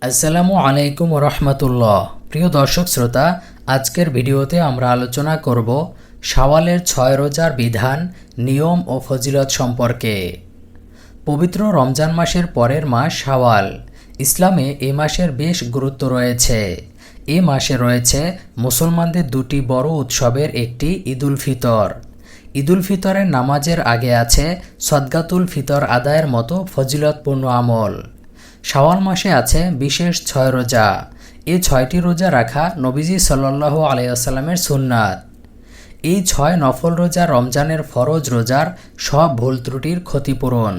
আসসালামু আলাইকুম রহমতুল্লাহ। প্রিয় দর্শক শ্রোতা, আজকের ভিডিওতে আমরা আলোচনা করব শাওয়ালের 6 রোজার বিধান, নিয়ম ও ফজিলত সম্পর্কে। পবিত্র রমজান মাসের পরের মাস শাওয়াল। ইসলামে এ মাসের বেশ গুরুত্ব রয়েছে। এ মাসে রয়েছে মুসলমানদের দুটি বড় উৎসবের একটি ঈদুল ফিতর। ঈদুল ফিতরের নামাজের আগে আছে সদকাতুল ফিতর আদায়ের মতো ফজিলতপূর্ণ আমল। শাওয়াল মাসে আছে বিশেষ 6 রোজা। এই 6টি রোজা রাখা নবীজি সাল্লাল্লাহু আলাইহি ওয়াসাল্লামের সুন্নাত। এই 6 নফল রোজা রমজানের ফরজ রোজার সব ভুল ত্রুটির ক্ষতিপূরণ।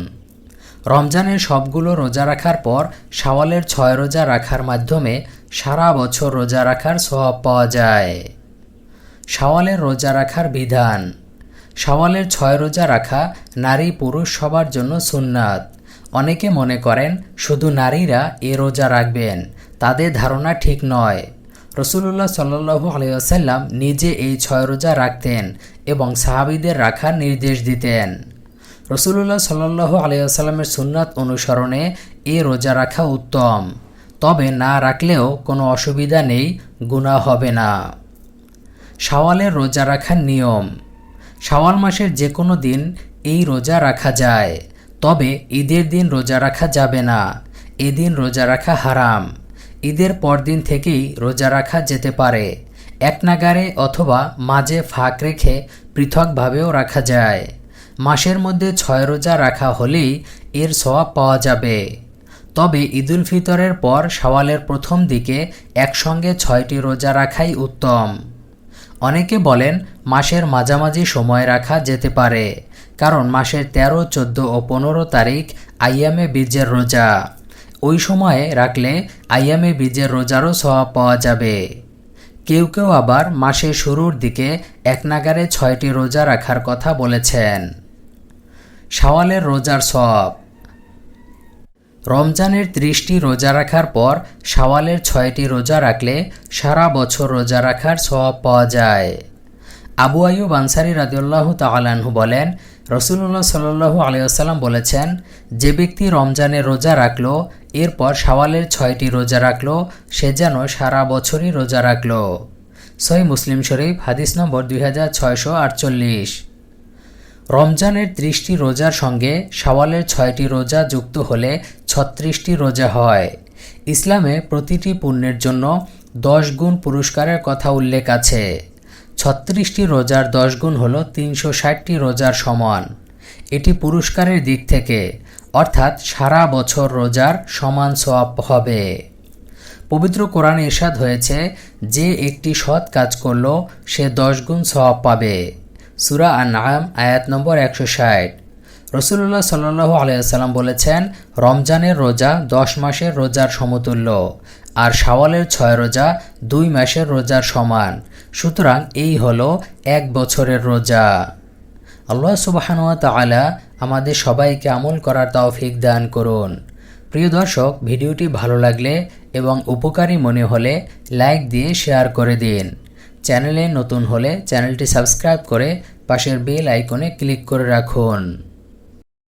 রমজানের সবগুলো রোজা রাখার পর শাওয়ালের 6 রোজা রাখার মাধ্যমে সারা বছর রোজা রাখার সওয়াব পাওয়া যায়। শাওয়ালের রোজা রাখার বিধান। শাওয়ালের 6 রোজা রাখা নারী পুরুষ সবার জন্য সুন্নাত। অনেকে মনে করেন শুধু নারীরা এ রোজা রাখবেন, তাদের ধারণা ঠিক নয়। রাসূলুল্লাহ সাল্লাল্লাহু আলাইহি ওয়াসাল্লাম নিজে এই 6 রোজা রাখতেন এবং সাহাবীদের রাখার নির্দেশ দিতেন। রাসূলুল্লাহ সাল্লাল্লাহু আলাইহি ওয়াসাল্লামের সুন্নাত অনুসরণে এ রোজা রাখা উত্তম, তবে না রাখলেও কোনো অসুবিধা নেই, গুনাহ হবে না। শাওয়ালের রোজা রাখার নিয়ম। শাওয়াল মাসের যে কোনো দিন এই রোজা রাখা যায়, তবে ঈদের দিন রোজা রাখা যাবে না। এদিন রোজা রাখা হারাম। ঈদের পরদিন থেকেই রোজা রাখা যেতে পারে। এক নাগারে অথবা মাঝে ফাঁক রেখে পৃথকভাবেও রাখা যায়। মাসের মধ্যে 6 রোজা রাখা হলেই এর সওয়াব পাওয়া যাবে। তবে ঈদুল ফিতরের পর শাওয়ালের প্রথম দিকে একসঙ্গে 6টি রোজা রাখাই উত্তম। অনেকে বলেন মাসের মাঝামাঝি সময় রাখা যেতে পারে, কারণ মাসের 13, 14 ও 15 তারিখ আইয়ামে বীজের রোজা। ওই সময়ে রাখলে আইয়ামে বীজের রোজারও সওয়াব পাওয়া যাবে। কেউ কেউ আবার মাসের শুরুর দিকে এক নাগারে 6টি রোজা রাখার কথা বলেছেন। শাওয়ালের রোজার সওয়াব। রমজানের 30টি রোজা রাখার পর শাওয়ালের 6টি রোজা রাখলে সারা বছর রোজা রাখার সওয়াব পাওয়া যায়। আবু আইয়ুব আনসারী রাদিয়াল্লাহু তাআলা আনহু বলেন, রাসূলুল্লাহ সাল্লাল্লাহু আলাইহি ওয়াসাল্লাম বলেছেন, যে ব্যক্তি রমজানের রোজা রাখলো এরপর শাওয়ালের 6টি রোজা রাখলো, সে যেন সারা বছরই রোজা রাখলো। সহিহ মুসলিম শরীফ হাদিস নম্বর 2648। রমজানের 30টি রোজার সঙ্গে শাওয়ালের 6টি রোজা যুক্ত হলে 36টি রোজা হয়। ইসলামে প্রতিটি পুণ্যের জন্য 10 গুণ পুরস্কারের কথা উল্লেখ আছে। 36টি রোজার 10 গুণ হল 360টি রোজার সমান। এটি পুরস্কারের দিক থেকে, অর্থাৎ সারা বছর রোজার সমান সওয়াব হবে। পবিত্র কোরআনে ইরশাদ হয়েছে, যে একটি সৎ কাজ করল সে 10 গুণ সওয়াব পাবে। সূরা আন-নাম আয়াত নম্বর 160। রাসূলুল্লাহ সাল্লাল্লাহু আলাইহি ওয়াসাল্লাম বলেছেন, রমজানের রোজা 10 মাসের রোজার সমতুল্য, আর শাওয়ালের 6 রোজা 2 মাসের রোজার সমান। সুতরাং এই হলো 1 বছরের রোজা। আল্লাহ সুবহানাহু ওয়া তাআলা আমাদের সবাইকে আমল করার তৌফিক দান করুন। প্রিয় দর্শক, ভিডিওটি ভালো লাগলে এবং উপকারী মনে হলে লাইক দিয়ে শেয়ার করে দিন। চ্যানেলে নতুন হলে চ্যানেলটি সাবস্ক্রাইব করে পাশের বেল আইকনে ক্লিক করে রাখুন।